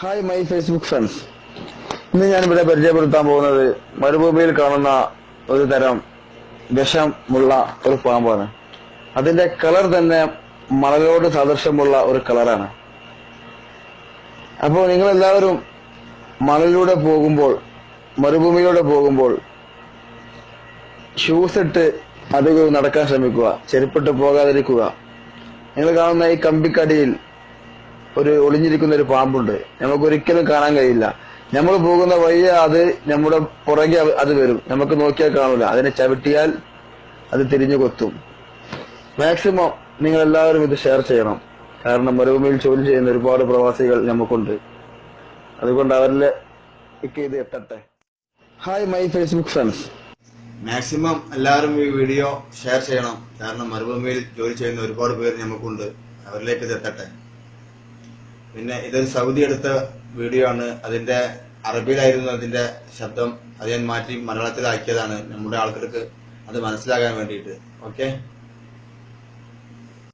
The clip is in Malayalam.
Hi my Facebook friends. ഇന്ന് ഞാനിവിടെ പരിചയപ്പെടുത്താൻ പോകുന്നത് മരുഭൂമിയിൽ കാണുന്ന ഒരു തരം വിഷമുള്ള ഒരു പാമ്പാണ്. അതിന്റെ കളർ തന്നെ മണലോട് സാദൃശ്യമുള്ള ഒരു കളറാണ്. അപ്പോൾ നിങ്ങൾ എല്ലാവരും മണലിലൂടെ പോകുമ്പോൾ, മരുഭൂമിയിലൂടെ പോകുമ്പോൾ ഷൂസ് ഇട്ട് അധികം നടക്കാൻ ശ്രമിക്കുക, ചെരുപ്പിട്ട് പോകാതിരിക്കുക. നിങ്ങൾ കാണുന്ന ഈ കമ്പിക്കടിയിൽ ഒരു ഒളിഞ്ഞിരിക്കുന്ന ഒരു പാമ്പുണ്ട്. നമുക്ക് ഒരിക്കലും കാണാൻ കഴിയില്ല. നമ്മൾ പോകുന്ന വഴിയെ അത് നമ്മുടെ പുറകെ അത് വരും. നമുക്ക് നോക്കിയാൽ കാണൂല. അതിനെ ചവിട്ടിയാൽ അത് തിരിഞ്ഞു കൊത്തും. മാക്സിമം നിങ്ങൾ എല്ലാവരും ഇത് ഷെയർ ചെയ്യണം. കാരണം മരുഭൂമിയിൽ ജോലി ചെയ്യുന്ന ഒരുപാട് പ്രവാസികൾ നമുക്കുണ്ട്. അതുകൊണ്ട് അവരിലേക്ക് ഇത് എത്തട്ടെ. Hi my Facebook friends. Maximum എല്ലാവരും ഈ വീഡിയോ ഷെയർ ചെയ്യണം. കാരണം മരുഭൂമിയിൽ ജോലി ചെയ്യുന്ന ഒരുപാട് പേര് നമുക്കുണ്ട്. അവരിലേക്ക് ഇത് എത്തട്ടെ. പിന്നെ ഇതൊരു സൗദി എടുത്ത വീഡിയോ ആണ്. അതിന്റെ അറബിയിലായിരുന്നു അതിന്റെ ശബ്ദം. അത് ഞാൻ മാറ്റി മലയാളത്തിലാക്കിയതാണ് നമ്മുടെ ആൾക്കാർക്ക് അത് മനസ്സിലാകാൻ വേണ്ടിയിട്ട്. ഓക്കെ.